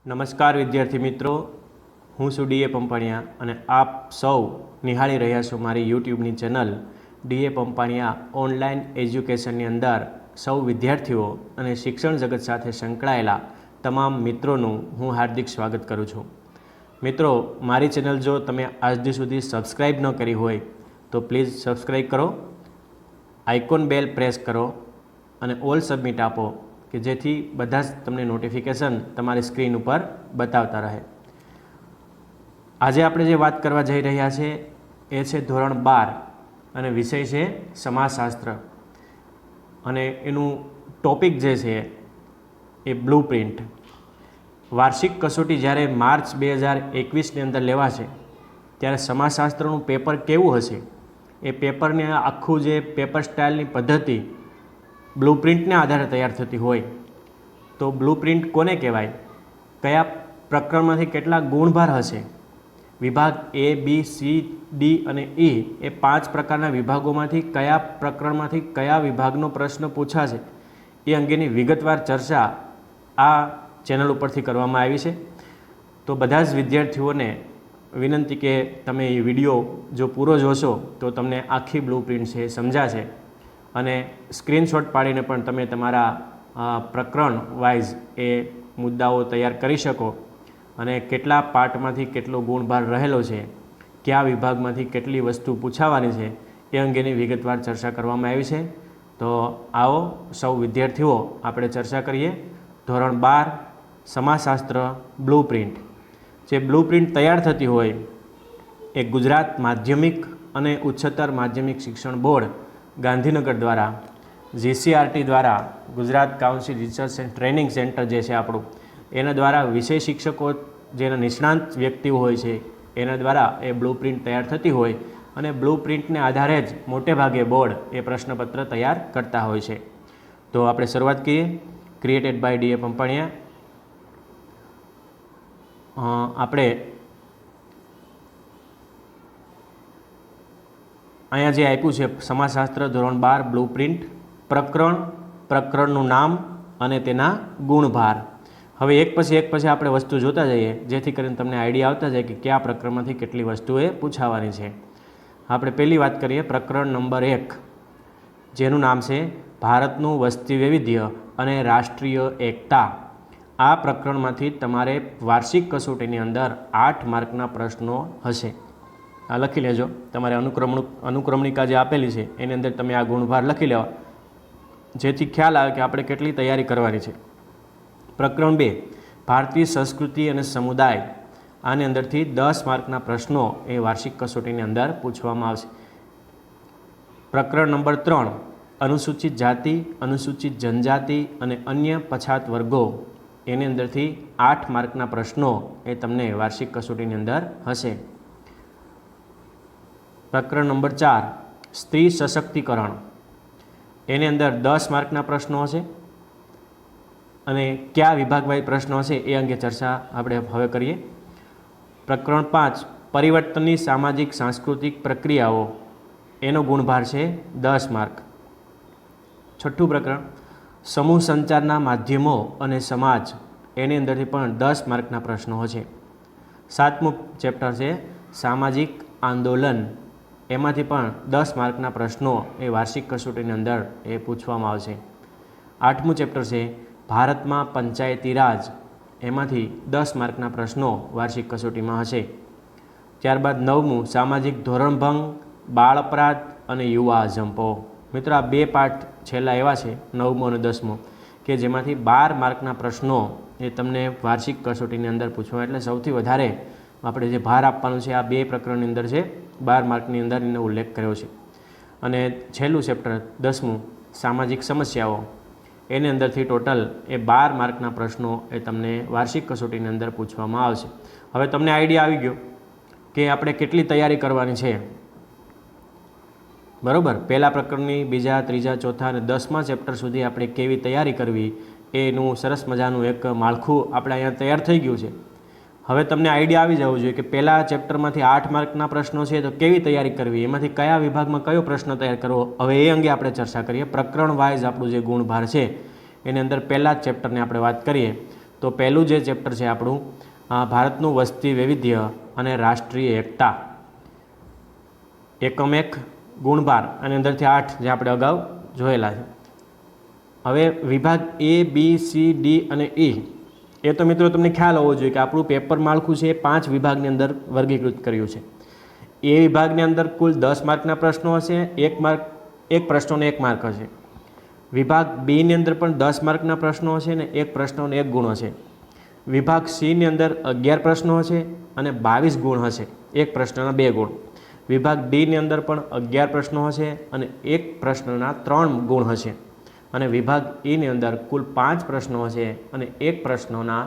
નમસ્કાર વિદ્યાર્થી મિત્રો, હું છું ડીએ પંપાણિયા અને આપ સૌ નિહાળી રહ્યા છો મારી યુટ્યુબની ચેનલ ડીએ પંપાણિયા ઓનલાઈન એજ્યુકેશનની અંદર સૌ વિદ્યાર્થીઓ અને શિક્ષણ જગત સાથે સંકળાયેલા તમામ મિત્રોનું હું હાર્દિક સ્વાગત કરું છું। મિત્રો, મારી ચેનલ જો તમે આજ સુધી સબસ્ક્રાઈબ ન કરી હોય તો પ્લીઝ સબસ્ક્રાઈબ કરો, આઇકોન બેલ પ્રેસ કરો અને ઓલ સબમિટ આપો કે જેથી બધા જ તમને નોટિફિકેશન તમારી સ્ક્રીન ઉપર બતાવતા રહે। આજે આપણે જે વાત કરવા જઈ રહ્યા છે એ છે ધોરણ 12 અને વિષય છે સમાજશાસ્ત્ર અને એનું ટોપિક જે છે એ બ્લુપ્રિન્ટ। વાર્ષિક કસોટી જ્યારે માર્ચ 2021ની અંદર લેવાશે ત્યારે સમાજશાસ્ત્રનું પેપર કેવું હશે, એ પેપરને આખું જે પેપર સ્ટાઇલની પદ્ધતિ બ્લુપ્રિન્ટને આધારે તૈયાર થતી હોય તો બ્લુપ્રિન્ટ કોને કહેવાય, કયા પ્રકરણમાંથી કેટલા ગુણભાર હશે, વિભાગ એ બી સી ડી અને ઈ એ 5 પ્રકારના વિભાગોમાંથી કયા પ્રકરણમાંથી કયા વિભાગનો પ્રશ્ન પૂછાશે એ અંગેની વિગતવાર ચર્ચા આ ચેનલ ઉપરથી કરવામાં આવી છે। તો બધા જ વિદ્યાર્થીઓને વિનંતી કે તમે એ વિડીયો જો પૂરો જોશો તો તમને આખી બ્લુપ્રિન્ટ છે એ સમજાશે અને સ્ક્રીનશોટ પાડીને પણ તમે તમારા પ્રકરણ વાઇઝ એ મુદ્દાઓ તૈયાર કરી શકો અને કેટલા પાર્ટમાંથી કેટલો ગુણભાર રહેલો છે, કયા વિભાગમાંથી કેટલી વસ્તુ પૂછાવાની છે એ અંગેની વિગતવાર ચર્ચા કરવામાં આવી છે। તો આવો સૌ વિદ્યાર્થીઓ આપણે ચર્ચા કરીએ। ધોરણ 12 સમાજશાસ્ત્ર બ્લુપ્રિન્ટ। જે બ્લુપ્રિન્ટ તૈયાર થતી હોય એ ગુજરાત માધ્યમિક અને ઉચ્ચતર માધ્યમિક શિક્ષણ બોર્ડ ગાંધીનગર દ્વારા જીસીઆરટી દ્વારા Gujarat council research and training centre જે છે આપણું એના દ્વારા વિષય શિક્ષકો જેના નિષ્ણાંત વ્યક્તિઓ હોય છે એના દ્વારા એ બ્લુપ્રિન્ટ તૈયાર થતી હોય અને બ્લુપ્રિન્ટને આધારે જ મોટે ભાગે બોર્ડ એ પ્રશ્નપત્ર તૈયાર કરતા હોય છે। તો આપણે શરૂઆત કરીએ। Created by D A Pampaniya. આપણે અહીંયા જે આપ્યું છે સમાજશાસ્ત્ર ધોરણ 12 બ્લુપ્રિન્ટ, પ્રકરણનું નામ અને તેના ગુણભાર। હવે એક પછી આપણે વસ્તુ જોતા જઈએ જેથી કરીને તમને આઈડિયા આવતા જાય કે કયા પ્રકરણમાંથી કેટલી વસ્તુ એ પૂછાવાની છે। આપણે પહેલી વાત કરીએ પ્રકરણ નંબર 1 જેનું નામ છે ભારતનું વસ્તી વૈવિધ્ય અને રાષ્ટ્રીય એકતા। આ પ્રકરણમાંથી તમારે વાર્ષિક કસોટીની અંદર 8 માર્કના પ્રશ્નો હશે। આ લખી લેજો, તમારે અનુક્રમણિકા જે આપેલી છે એની અંદર તમે આ ગુણભાર લખી લેવા જેથી ખ્યાલ આવે કે આપણે કેટલી તૈયારી કરવાની છે। પ્રકરણ 2 ભારતીય સંસ્કૃતિ અને સમુદાય। આની અંદરથી 10 માર્કના પ્રશ્નો એ વાર્ષિક કસોટીની અંદર પૂછવામાં આવશે। પ્રકરણ નંબર 3 અનુસૂચિત જાતિ, અનુસૂચિત જનજાતિ અને અન્ય પછાત વર્ગો। એની અંદરથી 8 માર્કના પ્રશ્નો એ તમને વાર્ષિક કસોટીની અંદર હશે। પ્રકરણ નંબર 4 સ્ત્રી સશક્તિકરણ। એની અંદર 10 માર્કના પ્રશ્નો હશે અને કયા વિભાગવાઇઝ પ્રશ્નો હશે એ અંગે ચર્ચા આપણે હવે કરીએ। પ્રકરણ 5 પરિવર્તનની સામાજિક સાંસ્કૃતિક પ્રક્રિયાઓ। એનો ગુણભાર છે 10 માર્ક। છઠ્ઠું પ્રકરણ સમૂહ સંચારના માધ્યમો અને સમાજ। એની અંદરથી પણ 10 માર્કના પ્રશ્નો હશે। 7મું ચેપ્ટર છે સામાજિક આંદોલન। એમાંથી પણ 10 માર્કના પ્રશ્નો એ વાર્ષિક કસોટીની અંદર એ પૂછવામાં આવશે। 8મું ચેપ્ટર છે ભારતમાં પંચાયતી રાજ। એમાંથી 10 માર્કના પ્રશ્નો વાર્ષિક કસોટીમાં હશે। ત્યારબાદ 9મું સામાજિક ધોરણભંગ, બાળ અપરાધ અને યુવા અજંપો। મિત્રો, આ 2 પાઠ છેલ્લા એવા છે 9મો અને 10મો કે જેમાંથી 12 માર્કના પ્રશ્નો એ તમને વાર્ષિક કસોટીની અંદર પૂછવા, એટલે સૌથી વધારે આપણે જે ભાર આપવાનું છે આ 2 પ્રકરણની અંદર છે, 12 માર્કની અંદર એનો ઉલ્લેખ કર્યો છે। અને છેલ્લું ચેપ્ટર 10મું સામાજિક સમસ્યાઓ। એની અંદરથી ટોટલ એ 12 માર્કના પ્રશ્નો એ તમને વાર્ષિક કસોટીની અંદર પૂછવામાં આવશે। હવે તમને આઈડિયા આવી ગયો કે આપણે કેટલી તૈયારી કરવાની છે, બરાબર। પહેલા પ્રકરણની, બીજા, ત્રીજા, ચોથા અને 10મા ચેપ્ટર સુધી આપણે કેવી તૈયારી કરવી એનું સરસ મજાનું એક માળખું આપણે અહીંયા તૈયાર થઈ ગયું છે। હવે તમને આઈડિયા આવી જવો જોઈએ કે પહેલા ચેપ્ટરમાંથી 8 માર્કના પ્રશ્નો છે તો કેવી તૈયારી કરવી, એમાંથી કયા વિભાગમાં કયો પ્રશ્ન તૈયાર કરવો, હવે એ અંગે આપણે ચર્ચા કરીએ। પ્રકરણ વાઇઝ આપણું જે ગુણભાર છે એની અંદર પહેલા જ ચેપ્ટરની આપણે વાત કરીએ तो पहलू जे चेप्टर है આપણું भारतનું वस्ती वैविध्य અને राष्ट्रीय एकता। एकम 1 गुणभार અને અંદરથી 8 જે આપણે અગાઉ જોયેલા છે। હવે વિભાગ A, B, C, D અને E એ તો મિત્રો તમને ખ્યાલ હોવો જોઈએ કે આપણું પેપર માળખું છે એ 5 વિભાગની અંદર વર્ગીકૃત કર્યું છે। એ વિભાગની અંદર કુલ 10 માર્કના પ્રશ્નો હશે, એક પ્રશ્નોને 1 માર્ક હશે। વિભાગ બી ની અંદર પણ 10 માર્કના પ્રશ્નો હશે ને એક પ્રશ્નોને 1 ગુણ હશે। વિભાગ સી ની અંદર 11 પ્રશ્નો હશે અને 22 ગુણ હશે, એક પ્રશ્નના 2 ગુણ। વિભાગ ડી ની અંદર પણ 11 પ્રશ્નો હશે અને એક પ્રશ્નના 3 ગુણ હશે। અને વિભાગ ઈ ની અંદર કુલ 5 પ્રશ્નો હશે અને એક પ્રશ્નોના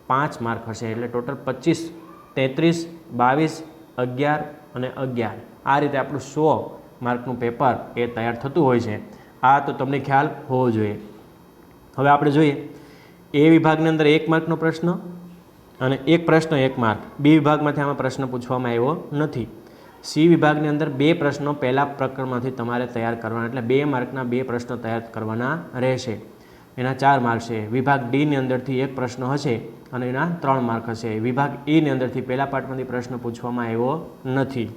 5 માર્ક હશે। એટલે ટોટલ 25, 33, 22, 11 અને 11 આ રીતે આપણું 100 માર્કનું પેપર એ તૈયાર થતું હોય છે। આ તો તમને ખ્યાલ હોવો જોઈએ। હવે આપણે જોઈએ એ વિભાગની અંદર 1 માર્કનો પ્રશ્ન અને એક પ્રશ્ન 1 માર્ક। બી વિભાગમાંથી આમાં પ્રશ્ન પૂછવામાં આવ્યો નથી। સી વિભાગની અંદર 2 પ્રશ્નો પહેલા પ્રકરણમાંથી તમારે તૈયાર કરવાના, એટલે 2 માર્કના 2 પ્રશ્નો તૈયાર કરવાના રહેશે, એના 4 માર્ક છે। વિભાગ ડીની અંદરથી 1 પ્રશ્ન હશે અને એના 3 માર્ક હશે। વિભાગ ઈની અંદરથી પહેલા પાઠમાંથી પ્રશ્ન પૂછવામાં આવ્યો નથી,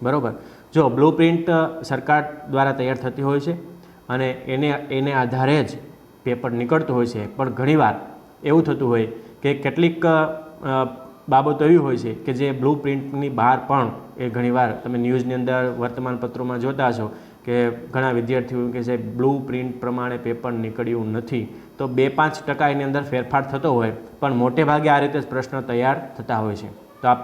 બરાબર। જો બ્લુ પ્રિન્ટ સરકાર દ્વારા તૈયાર થતી હોય છે અને એને આધારે જ પેપર નીકળતું હોય છે, પણ ઘણીવાર એવું થતું હોય કે કેટલીક બાબતો એવી હોય છે કે જે બ્લુ પ્રિન્ટની બહાર પણ એ ઘણીવાર તમે ન્યૂઝની અંદર વર્તમાનપત્રોમાં જોતા હશો કે ઘણા વિદ્યાર્થીઓ કે છે બ્લુ પ્રિન્ટ પ્રમાણે પેપર નીકળ્યું નથી। તો 2-5% એની અંદર ફેરફાર થતો હોય, પણ મોટે ભાગે આ રીતે જ પ્રશ્નો તૈયાર થતા હોય છે। તો આ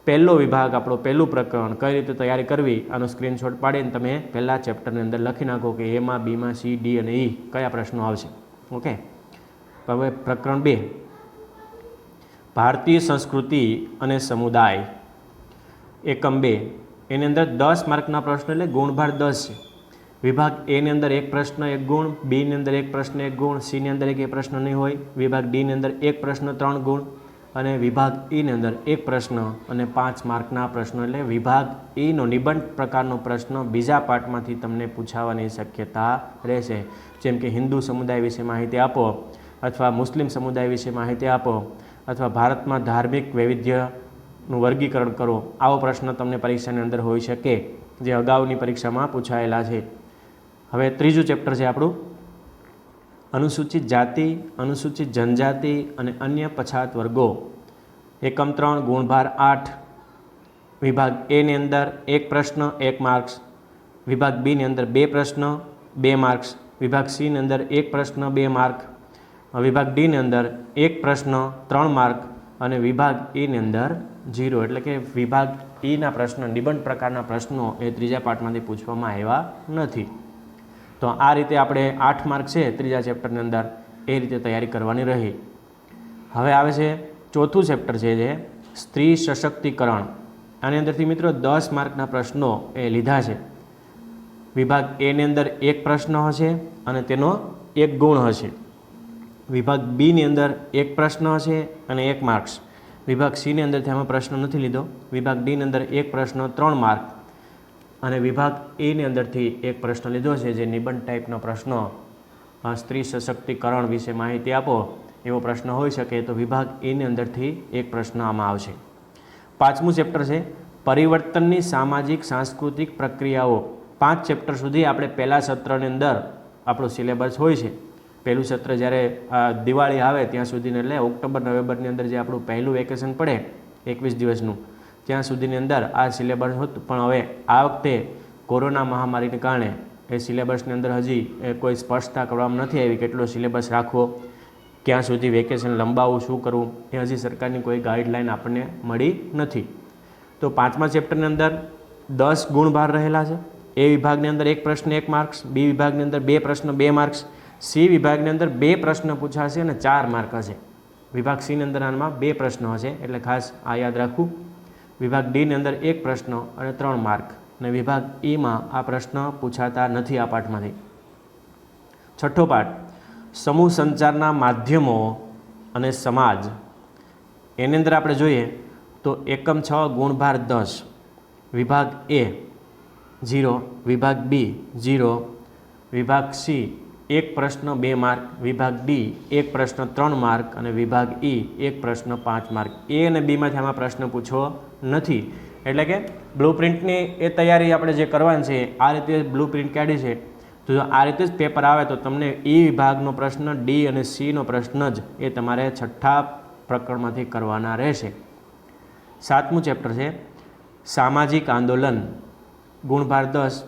પહેલો વિભાગ આપણો પહેલું પ્રકરણ કઈ રીતે તૈયારી કરવી આનો સ્ક્રીનશોટ પાડીને તમે પહેલાં ચેપ્ટરની અંદર લખી નાખો કે એમાં, બીમાં, સી, ડી અને ઈ કયા પ્રશ્નો આવશે। ઓકે, હવે પ્રકરણ 2 ભારતીય સંસ્કૃતિ અને સમુદાય એકમ 2 એની અંદર 10 માર્કના પ્રશ્નો એટલે ગુણભાર 10 છે। વિભાગ એ ની અંદર 1 પ્રશ્ન 1 ગુણ, બી ની અંદર 1 પ્રશ્ન 1 ગુણ, સી ની અંદર 1 પ્રશ્ન નહીં હોય, વિભાગ ડી ની અંદર 1 પ્રશ્ન 3 ગુણ અને વિભાગ ઈની અંદર 1 પ્રશ્ન અને 5 માર્કના પ્રશ્નો। એટલે વિભાગ ઈનો નિબંધ પ્રકારનો પ્રશ્ન બીજા પાઠમાંથી તમને પૂછાવાની શક્યતા રહેશે, જેમ કે હિન્દુ સમુદાય વિશે માહિતી આપો અથવા મુસ્લિમ સમુદાય વિશે માહિતી આપો અથવા ભારતમાં ધાર્મિક વૈવિધ્યનું વર્ગીકરણ કરો। આવો પ્રશ્ન તમને પરીક્ષાની અંદર હોઈ શકે, જે અગાઉની પરીક્ષામાં પૂછાયેલા છે। હવે ત્રીજું ચેપ્ટર છે આપણું અનુસૂચિત જાતિ, અનુસૂચિત જનજાતિ અને અન્ય પછાત વર્ગો। એકમ 3 ગુણભાર 8। વિભાગ એ ની અંદર 1 પ્રશ્ન 1 માર્ક્સ, વિભાગ બી ની અંદર 2 પ્રશ્ન 2 માર્ક્સ, વિભાગ સી ની અંદર 1 પ્રશ્ન 2 માર્ક, વિભાગ ડી ની અંદર 1 પ્રશ્ન 3 માર્ક અને વિભાગ ઈની અંદર 0। એટલે કે વિભાગ ઈના પ્રશ્ન નિબંધ પ્રકારના પ્રશ્નો એ ત્રીજા પાઠમાંથી પૂછવામાં આવ્યા નથી। તો આ રીતે આપણે 8 માર્ક છે ત્રીજા ચેપ્ટરની અંદર, એ રીતે તૈયારી કરવાની રહી। હવે આવે છે ચોથું ચેપ્ટર છે જે સ્ત્રી સશક્તિકરણ। આની અંદરથી મિત્રો 10 માર્કના પ્રશ્નો એ લીધા છે। વિભાગ એ ની અંદર 1 પ્રશ્ન હશે અને તેનો 1 ગુણ હશે। વિભાગ બી ની અંદર 1 પ્રશ્ન હશે અને 1 માર્ક્સ। વિભાગ સી ની અંદરથી આમાં પ્રશ્ન નથી લીધો। વિભાગ ડી ની અંદર 1 પ્રશ્ન 3 માર્ક અને વિભાગ એ ની અંદરથી 1 પ્રશ્ન લીધો છે, જે નિબંધ ટાઈપનો પ્રશ્ન સ્ત્રી સશક્તિકરણ વિશે માહિતી આપો એવો પ્રશ્ન હોઈ શકે, તો વિભાગ એ ની અંદરથી 1 પ્રશ્ન આમાં આવશે। પાંચમું ચેપ્ટર છે પરિવર્તનની સામાજિક સાંસ્કૃતિક પ્રક્રિયાઓ। 5 ચેપ્ટર સુધી આપણે પહેલા સત્રની અંદર આપણો સિલેબસ હોય છે। પહેલું સત્ર જ્યારે દિવાળી આવે ત્યાં સુધીને, એટલે ઓક્ટોબર નવેમ્બરની અંદર જે આપણું પહેલું વેકેશન પડે 21 દિવસનું, ત્યાં સુધીની અંદર આ સિલેબસ હતું। પણ હવે આ વખતે કોરોના મહામારીને કારણે એ સિલેબસની અંદર હજી કોઈ સ્પષ્ટતા કરવામાં નથી આવી, કેટલો સિલેબસ રાખવો, ક્યાં સુધી વેકેશન લંબાવવું, શું કરવું, એ હજી સરકારની કોઈ ગાઈડલાઈન આપણને મળી નથી। તો 5મા ચેપ્ટરની અંદર 10 ગુણભાર રહેલા છે। એ વિભાગની અંદર 1 પ્રશ્ન 1 માર્ક્સ, બી વિભાગની અંદર 2 પ્રશ્ન 2 માર્ક્સ, સી વિભાગની અંદર 2 પ્રશ્ન પૂછાશે અને 4 માર્ક હશે। વિભાગ સી ની અંદર આમાં 2 પ્રશ્નો હશે, એટલે ખાસ આ યાદ રાખવું। વિભાગ ડી ની અંદર 1 પ્રશ્ન અને 3 માર્ક અને વિભાગ ઈમાં આ પ્રશ્ન પૂછાતા નથી આ પાઠમાંથી। છઠ્ઠો પાઠ સમૂહ સંચારના માધ્યમો અને સમાજ। એની અંદર આપણે જોઈએ તો એકમ 6 ગુણભાર 10। વિભાગ એ 0, વિભાગ બી 0, વિભાગ સી એક પ્રશ્ન 2 માર્ક, વિભાગ ડી એક પ્રશ્ન 3 માર્ક અને વિભાગ ઈ એક પ્રશ્ન 5 માર્ક. એ અને બીમાંથી આમાં પ્રશ્ન પૂછવો નથી. એટલે કે બ્લુ પ્રિન્ટની એ તૈયારી આપણે જે કરવાની છે આ રીતે બ્લુ પ્રિન્ટ કાઢી છે. તો જો આ રીતે જ પેપર આવે તો તમને ઈ વિભાગનો પ્રશ્ન, ડી અને સીનો પ્રશ્ન જ એ તમારે છઠ્ઠા પ્રકરણમાંથી કરવાના રહેશે. 7મું ચેપ્ટર છે સામાજિક આંદોલન, ગુણભાર 10.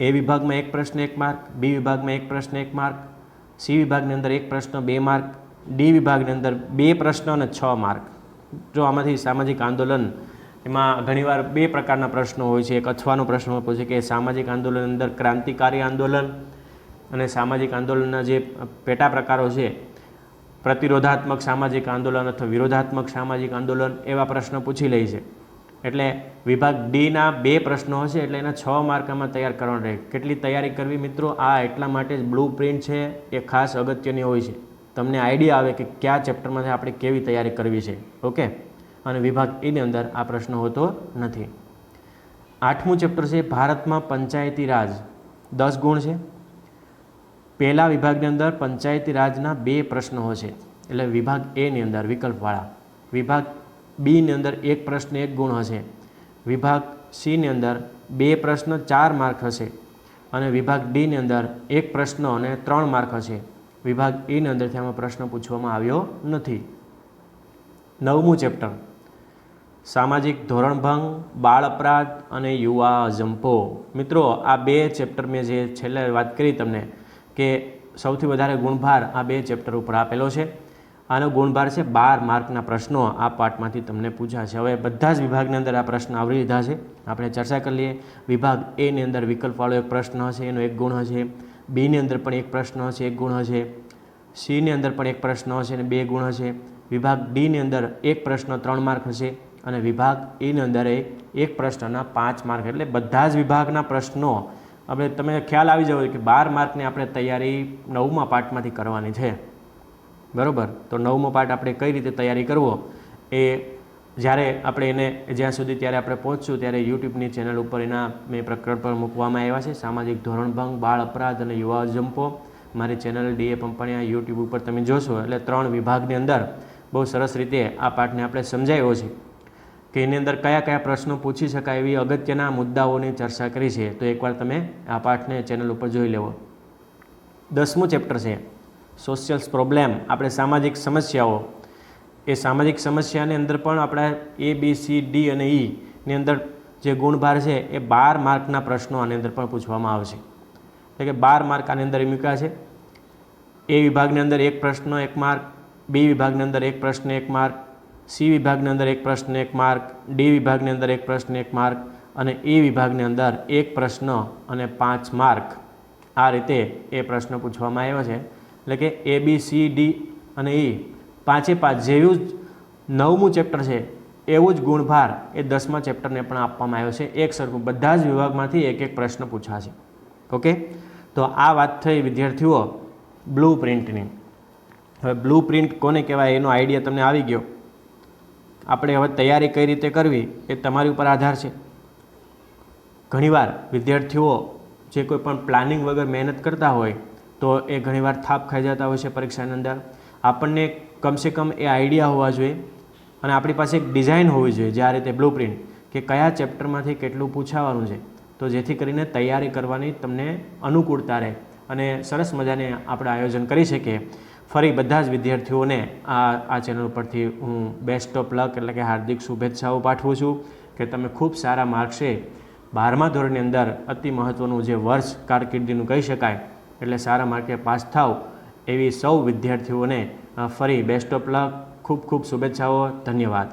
એ વિભાગમાં એક પ્રશ્ન 1 માર્ક, બી વિભાગમાં એક પ્રશ્ન 1 માર્ક, સી વિભાગની અંદર એક પ્રશ્ન 2 માર્ક, ડી વિભાગની અંદર 2 પ્રશ્ન અને 6 માર્ક. જો આમાંથી સામાજિક આંદોલન એમાં ઘણીવાર 2 પ્રકારના પ્રશ્નો હોય છે. એક અથવાનો પ્રશ્ન પૂછે કે સામાજિક આંદોલન અંદર ક્રાંતિકારી આંદોલન અને સામાજિક આંદોલનના જે પેટા પ્રકારો છે, પ્રતિરોધાત્મક સામાજિક આંદોલન અથવા વિરોધાત્મક સામાજિક આંદોલન, એવા પ્રશ્નો પૂછી લે છે. એટલે વિભાગ ડીના 2 પ્રશ્નો હશે એટલે એના 6 માર્કમાં તૈયાર કરવાના રહે. કેટલી તૈયારી કરવી મિત્રો? આ એટલા માટે જ બ્લુ પ્રિન્ટ છે એ ખાસ અગત્યની હોય છે. તમને આઈડિયા આવે કે કયા ચેપ્ટરમાંથી આપણે કેવી તૈયારી કરવી છે. ઓકે, અને વિભાગ ઈની અંદર આ પ્રશ્ન હોતો નથી. 8મું ચેપ્ટર છે ભારતમાં પંચાયતી રાજ, 10 ગુણ છે. પહેલા વિભાગની અંદર પંચાયતી રાજના 2 પ્રશ્નો હશે એટલે વિભાગ એની અંદર વિકલ્પવાળા. વિભાગ બીની અંદર 1 પ્રશ્ન 1 ગુણ હશે. વિભાગ સીની અંદર 2 પ્રશ્ન 4 માર્ક હશે અને વિભાગ ડીની અંદર 1 પ્રશ્ન અને 3 માર્ક હશે. વિભાગ ઈની અંદરથી આમાં પ્રશ્ન પૂછવામાં આવ્યો નથી. 9મું ચેપ્ટર સામાજિક ધોરણભંગ, બાળ અપરાધ અને યુવા અજંપો. મિત્રો આ 2 ચેપ્ટર મેં જે છેલ્લે વાત કરી તમને કે સૌથી વધારે ગુણભાર આ 2 ચેપ્ટર ઉપર આપેલો છે. આનો ગુણભાર છે 12 માર્કના પ્રશ્નો આ પાઠમાંથી તમને પૂછાશે. હવે બધા જ વિભાગની અંદર આ પ્રશ્ન આવરી લીધા છે. આપણે ચર્ચા કરી લઈએ. વિભાગ એની અંદર વિકલ્પવાળો એક પ્રશ્ન હશે, એનો 1 ગુણ હશે. બીની અંદર પણ 1 પ્રશ્ન હશે, 1 ગુણ હશે. સીની અંદર પણ 1 પ્રશ્ન હશે અને 2 ગુણ હશે. વિભાગ ડીની અંદર 1 પ્રશ્ન 3 માર્ક હશે અને વિભાગ ઈની અંદર 1 પ્રશ્નના 5 માર્ક. એટલે બધા જ વિભાગના પ્રશ્નો હવે તમે ખ્યાલ આવી જાવ કે 12 માર્કની આપણે તૈયારી 9મા પાઠમાંથી કરવાની છે. બરાબર? તો 9મો પાઠ આપણે કઈ રીતે તૈયારી કરવો એ જ્યારે આપણે એને જ્યાં સુધી ત્યારે આપણે પહોંચશું ત્યારે યુટ્યુબની ચેનલ ઉપર એના મેં પ્રકરણ પર મૂકવામાં આવ્યા છે. સામાજિક ધોરણભંગ, બાળ અપરાધ અને યુવા અજંપો મારી ચેનલ ડીએ પંપાણીયા યુટ્યુબ ઉપર તમે જોશો એટલે 3 વિભાગની અંદર બહુ સરસ રીતે આ પાઠને આપણે સમજાવ્યો છે કે એની અંદર કયા કયા પ્રશ્નો પૂછી શકાય એવી અગત્યના મુદ્દાઓની ચર્ચા કરી છે. તો એકવાર તમે આ પાઠને ચેનલ ઉપર જોઈ લેવો. 10મું ચેપ્ટર છે સોશિયલ્સ પ્રોબ્લેમ, આપણે સામાજિક સમસ્યાઓ. એ સામાજિક સમસ્યાની અંદર પણ આપણે એ, બી, સી, ડી અને ઈની અંદર જે ગુણભાર છે એ 12 માર્કના પ્રશ્નો આની અંદર પણ પૂછવામાં આવશે. એટલે કે 12 માર્ક આની અંદર મૂક્યા છે. એ વિભાગની અંદર 1 પ્રશ્ન 1 માર્ક, બી વિભાગની અંદર 1 પ્રશ્ન 1 માર્ક, સી વિભાગની અંદર 1 પ્રશ્ન 1 માર્ક, ડી વિભાગની અંદર 1 પ્રશ્ન 1 માર્ક અને એ વિભાગની અંદર 1 પ્રશ્ન અને 5 માર્ક. આ રીતે એ પ્રશ્ન પૂછવામાં આવ્યો છે. એટલે કે એ, બી, સી, ડી અને ઈ 5 જેવું જ 9મું ચેપ્ટર છે એવું જ ગુણભાર એ 10મા ચેપ્ટરને પણ આપવામાં આવ્યો છે. એક સરખું બધા જ વિભાગમાંથી 1 પ્રશ્ન પૂછાશે. ઓકે, તો આ વાત થઈ વિદ્યાર્થીઓ બ્લુ પ્રિન્ટની. હવે બ્લુ પ્રિન્ટ કોને કહેવાય એનો આઈડિયા તમને આવી ગયો. આપણે હવે તૈયારી કઈ રીતે કરવી એ તમારી ઉપર આધાર છે. ઘણીવાર વિદ્યાર્થીઓ જે કોઈ પણ પ્લાનિંગ વગર મહેનત કરતા હોય તો એ ઘણીવાર થાપ ખાઈ જતા હોય છે પરીક્ષાની અંદર. આપણને કમસે કમ એ આઈડિયા હોવા જોઈએ અને આપણી પાસે એક ડિઝાઇન હોવી જોઈએ જે આ રીતે બ્લુ પ્રિન્ટ કે કયા ચેપ્ટરમાંથી કેટલું પૂછાવાનું છે. તો જેથી કરીને તૈયારી કરવાની તમને અનુકૂળતા રહે અને સરસ મજાને આપણે આયોજન કરી શકીએ. ફરી બધા જ વિદ્યાર્થીઓને આ ચેનલ ઉપરથી હું બેસ્ટ ઓફ લક એટલે કે હાર્દિક શુભેચ્છાઓ પાઠવું છું કે તમે ખૂબ સારા માર્ક્સે 12મા ધોરણની અંદર અતિ મહત્ત્વનું જે વર્ષ કારકિર્દીનું કહી શકાય એટલે સારા માર્કે પાસ થાવ એવી સૌ વિદ્યાર્થીઓને ફરી બેસ્ટ ઓફ લક, ખૂબ ખૂબ શુભેચ્છાઓ. ધન્યવાદ.